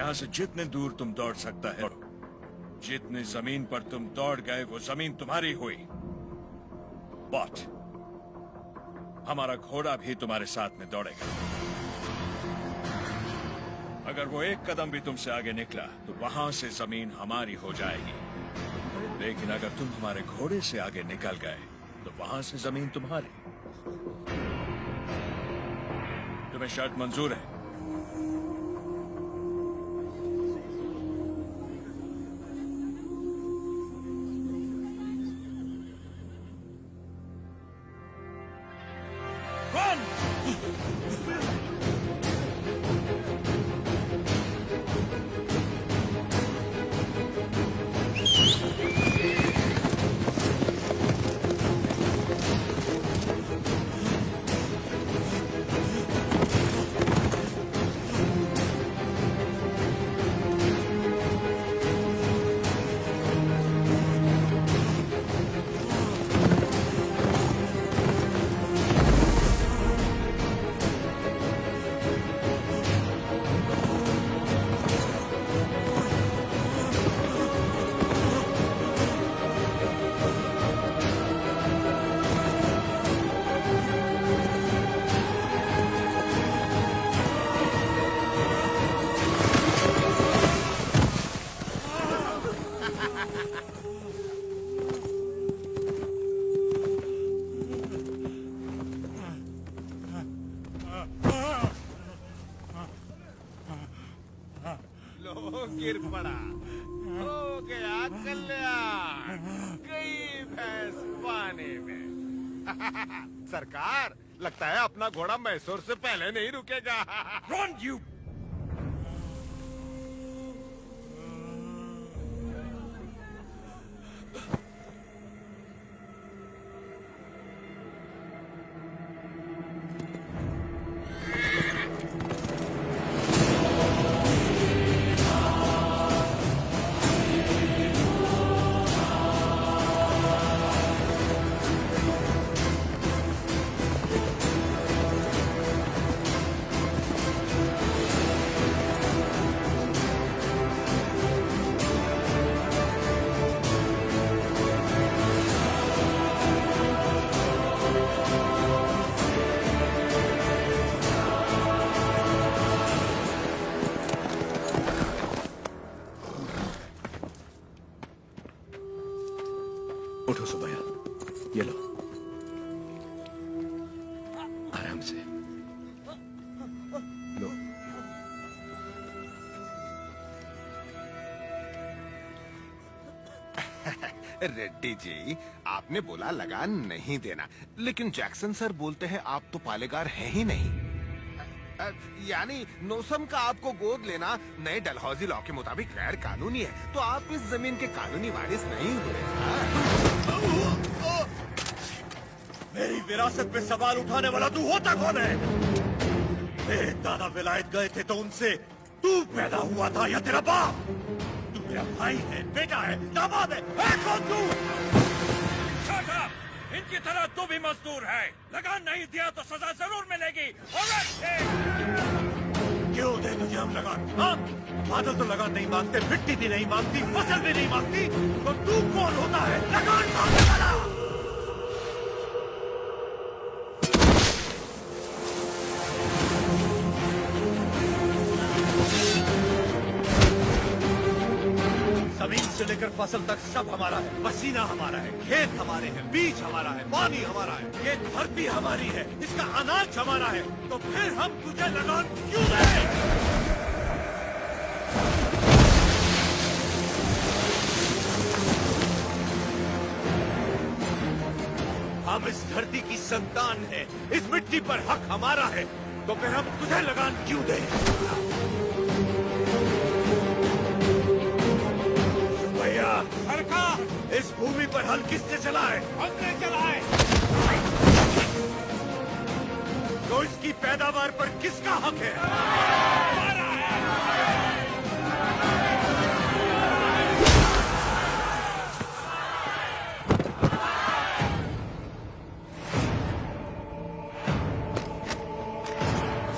यहाँ से जितने दूर तुम दौड़ सकता है, जितने जमीन पर तुम दौड़ गए वो जमीन तुम्हारी हुई। बट हमारा घोड़ा भी तुम्हारे साथ में दौड़ेगा। अगर वो एक कदम भी तुमसे आगे निकला तो वहां से जमीन हमारी हो जाएगी। लेकिन अगर तुम हमारे घोड़े से आगे निकल गए तो वहां से जमीन तुम्हारी। तुम्हें शर्त मंजूर है? गिर पड़ा, हो गया कल्याण, गई भैंस पानी में। सरकार, लगता है अपना घोड़ा मैसूर से पहले नहीं रुकेगा। Run, you! उठो सुबैया, ये लो, आराम से लो। रेड्डी जी, आपने बोला लगान नहीं देना, लेकिन जैक्सन सर बोलते हैं आप तो पालेगार हैं ही नहीं। यानी नोसम का आपको गोद लेना नए डलहौजी लॉ के मुताबिक गैर कानूनी है, तो आप इस जमीन के कानूनी वारिस नहीं हुए। मेरी विरासत पे सवाल उठाने वाला तू होता कौन है? मेरे दादा विलायत गए थे तो उनसे तू पैदा हुआ था या तेरा बाप? तू मेरा भाई है, बेटा है, दामाद है कौन तू? Shut up! इनकी तरह तू भी मजदूर है। लगान नहीं दिया तो सजा जरूर मिलेगी। क्यों दे तुझे हम लगान? हाँ? बादल तो लगान नहीं मांगते, मिट्टी भी नहीं मांगती, फसल भी नहीं मांगती, तो तू कौन होता है लगान मांगने वाला? जमीन से लेकर फसल तक सब हमारा है, पसीना हमारा है, खेत हमारे हैं, बीज हमारा है, पानी हमारा है, ये धरती हमारी है, इसका अनाज हमारा है, तो फिर हम तुझे लगान क्यों दें? हम इस धरती की संतान है, इस मिट्टी पर हक हमारा है, तो फिर हम तुझे लगान क्यों दें? सरकार, इस भूमि पर हल किसने चला है? हमने चला है। तो इसकी पैदावार पर किसका हक है? हमारा है।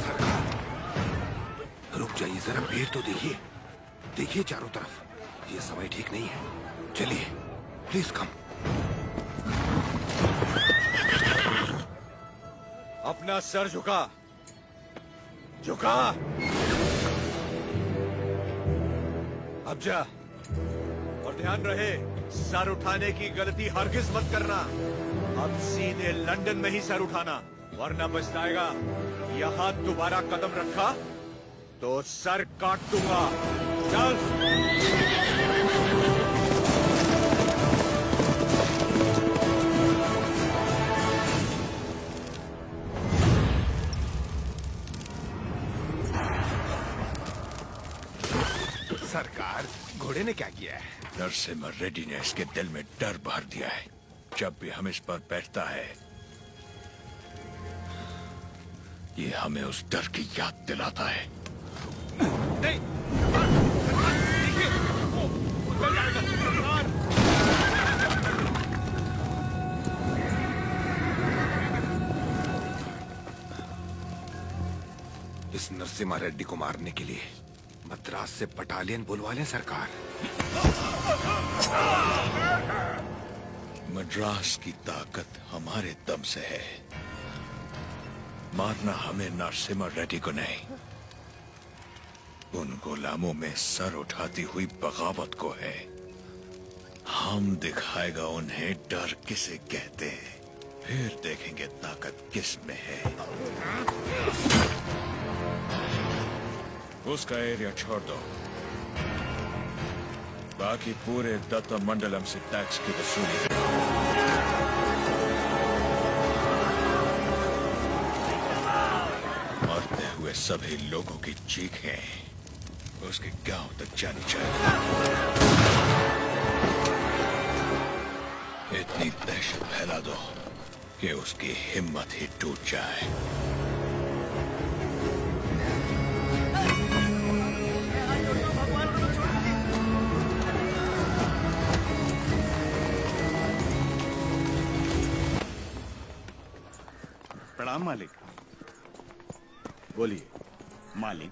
सरकार, रुक जाइए, जरा भीड़ तो देखिए। देखिए चारों तरफ, ये समय ठीक नहीं है। चलिए प्लीज कम। अपना सर झुका, झुका। अब जा, और ध्यान रहे, सर उठाने की गलती हरगिज मत करना। अब सीधे लंदन में ही सर उठाना, वरना पछताएगा। यहाँ दोबारा कदम रखा तो सर काट दूंगा। चल। सरकार, घोड़े ने क्या किया है? नरसिम्हा रेड्डी ने इसके दिल में डर भर दिया है। जब भी हम इस पर बैठता है, ये हमें उस डर की याद दिलाता है। नहीं, देखिए, वो उतर जाएगा, सरकार। इस नरसिम्हा रेड्डी को मारने के लिए मद्रास से बटालियन बुलवा लें सरकार। मद्रास की ताकत हमारे दम से है। मारना हमें नरसिम्हा रेड्डी को नहीं, उन गुलामों में सर उठाती हुई बगावत को है। हम दिखाएगा उन्हें डर किसे कहते हैं, फिर देखेंगे ताकत किस में है। उसका एरिया छोड़ दो, बाकी पूरे दत्ता मंडलम से टैक्स की वसूली। मरते हुए सभी लोगों की चीखें उसके गांव तक जानी चाहिए। इतनी दहशत फैला दो कि उसकी हिम्मत ही टूट जाए। प्रणाम मालिक। बोलिए। मालिक,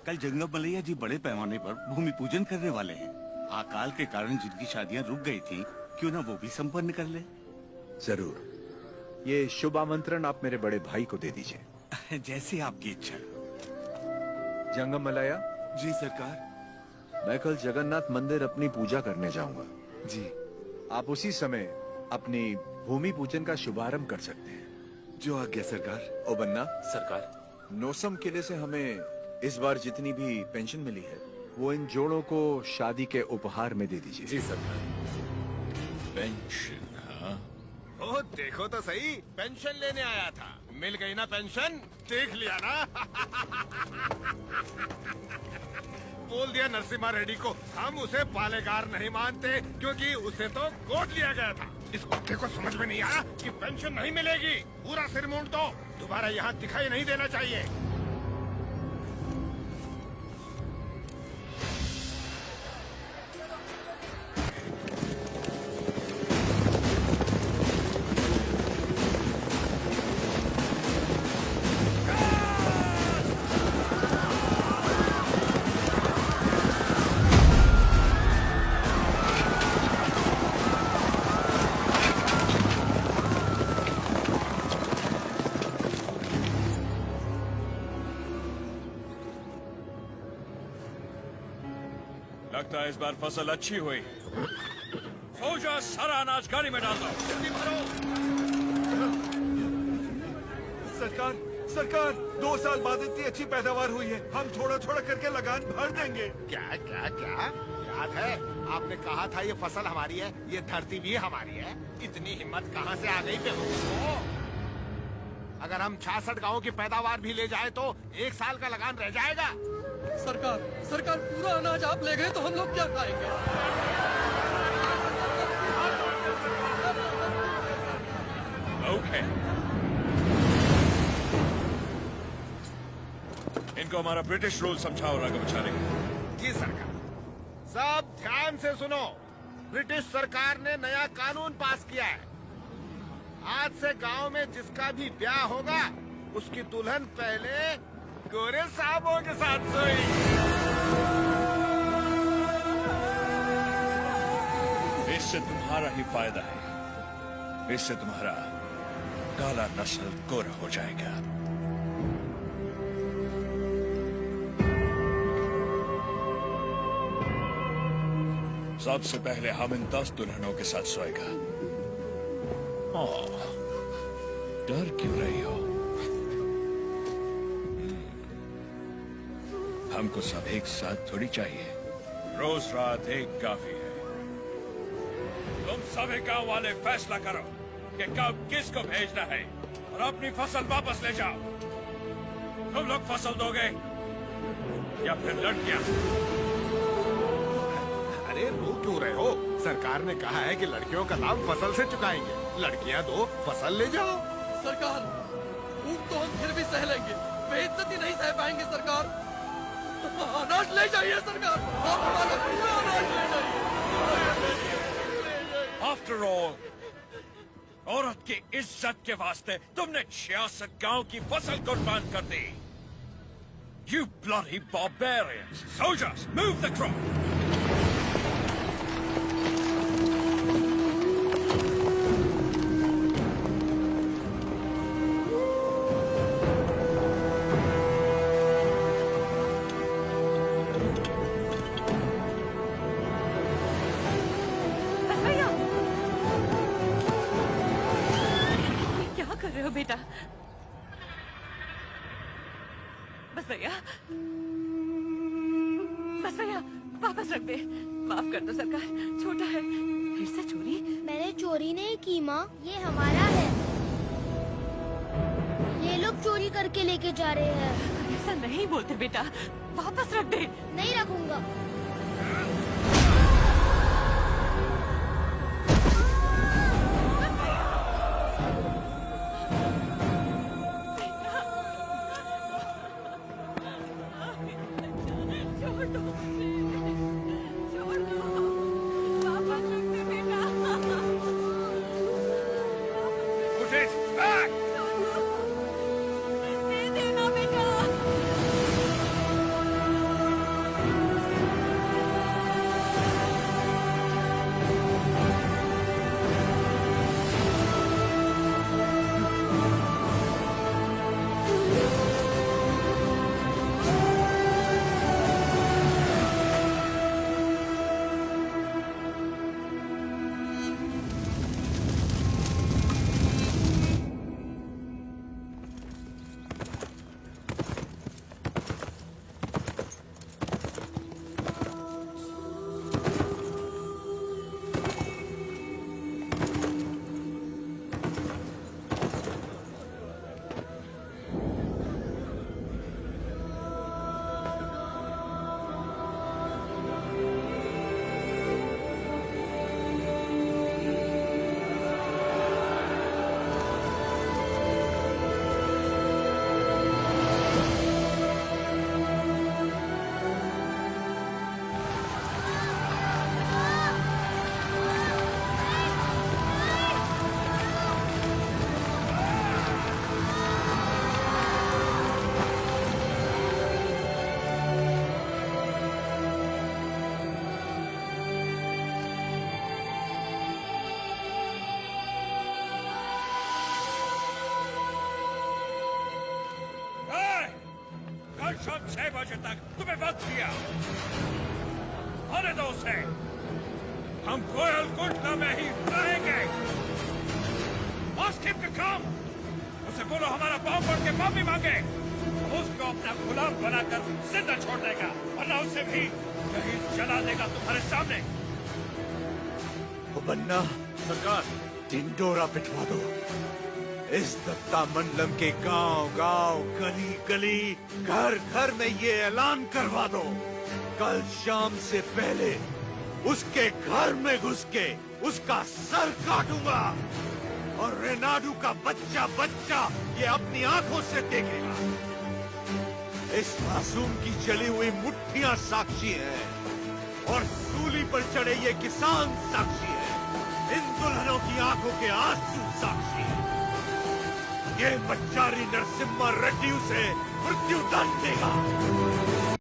कल जंगम मलैया जी बड़े पैमाने पर भूमि पूजन करने वाले हैं। अकाल के कारण जिनकी शादियां रुक गई थी, क्यों ना वो भी संपन्न कर ले। जरूर। ये शुभ आमंत्रण आप मेरे बड़े भाई को दे दीजिए। जैसे आपकी इच्छा। जंगम मलाया, जी सरकार। मैं कल जगन्नाथ मंदिर अपनी पूजा करने जाऊंगा। जी। आप उसी समय अपनी भूमि पूजन का शुभारंभ कर सकते हैं। जो आज्ञा सरकार। ओ बन्ना, सरकार, नोसम किले से हमें इस बार जितनी भी पेंशन मिली है, वो इन जोड़ों को शादी के उपहार में दे दीजिए। जी सरकार। पेंशन? हाँ, ओ देखो तो सही, पेंशन लेने आया था, मिल गई ना पेंशन। देख लिया ना। बोल दिया नरसिम्हा रेड्डी को, हम उसे पालेगार नहीं मानते क्योंकि उसे तो गोद लिया गया था। इस कुत्ते को समझ में नहीं आया कि पेंशन नहीं मिलेगी। पूरा सिर मूंड दो, दोबारा यहाँ दिखाई नहीं देना चाहिए। लगता है इस बार फसल अच्छी हुई। फौजा, सारा अनाज गाड़ी में डाल दो। जल्दी मारो। सरकार, सरकार, 2 साल बाद इतनी अच्छी पैदावार हुई है, हम थोड़ा थोड़ा करके लगान भर देंगे। क्या क्या क्या याद है आपने कहा था ये फसल हमारी है, ये धरती भी हमारी है। इतनी हिम्मत कहाँ से आ गई बेवकूफ को? अगर हम 66 गांवों की पैदावार भी ले जाए तो 1 साल का लगान रह जाएगा। सरकार, सरकार, पूरा अनाज आप ले गए तो हम लोग क्या खाएंगे? ओके, इनको हमारा ब्रिटिश रूल समझाओ राघवाचार्य। जी सरकार। सब ध्यान से सुनो, ब्रिटिश सरकार ने नया कानून पास किया है। आज से गांव में जिसका भी ब्याह होगा, उसकी दुल्हन पहले गोरे साहबों के साथ सोई। इससे तुम्हारा ही फायदा है। इससे तुम्हारा काला नस्ल गोरा हो जाएगा। सबसे पहले हम इन 10 दुल्हनों के साथ सोएगा। डर क्यों रही हो? हमको सब एक साथ थोड़ी चाहिए। रोज रात एक काफी है। तुम सभी गांव वाले फैसला करो कि कब किसको भेजना है और अपनी फसल वापस ले जाओ। तुम लोग फसल दोगे या फिर लड़कियां? अरे रो क्यों रहे हो? सरकार ने कहा है कि लड़कियों का दाम फसल से चुकाएंगे। लड़कियां दो, फसल ले जाओ। सरकार, भूख तो हम फिर भी सह लेंगे, बेइज्जती नहीं सह पाएंगे सरकार। अनाज ले जाइए सरकार, आप हमारा पूरा अनाज ले जाइए। आफ्टर ऑल, औरत की इज्जत के वास्ते तुमने 66 गांव की फसल कुर्बान कर दी। You bloody barbarians! Soldiers, move the crop! क्या कर रहे हो बेटा? बस भैया, बस भैया, वापस रख दे। माफ कर दो सरकार, छोटा है। फिर से चोरी? मैंने चोरी नहीं की माँ, ये हमारा है। ये लोग चोरी करके लेके जा रहे हैं। ऐसा नहीं बोलते बेटा, वापस रख दे। नहीं रखूंगा। छोड़ दो मुझे, छोड़ दो, वापस रख दे बेटा। Put it back! दे देना बेटा। कल शाम 6 बजे तक तुम्हें वक्त दिया। आने दो उसे। हम कोयल गुंडा में ही रहेंगे। Ask him to come. उसे बोलो हमारा पाँव पड़ के माफी मांगे। उसको अपना गुलाम बनाकर जिंदा छोड़ देगा, वरना उसे भी कहीं जला देगा तुम्हारे सामने। बन्ना, सरकार, ढिंडोरा पिटवा दो। इस दत्ता मंडलम के गांव गांव, गली गली, घर घर में ये ऐलान करवा दो, कल शाम से पहले उसके घर में घुस के उसका सर काटूंगा और रेनाडू का बच्चा बच्चा ये अपनी आंखों से देखेगा। इस मासूम की जली हुई मुट्ठियां साक्षी हैं और सूली पर चढ़े ये किसान साक्षी हैं। इन दुल्हनों की आंखों के आंसू साक्षी हैं। ये बच्चारी नरसिम्हा रेड्डी उसे मृत्यु दंड देगा।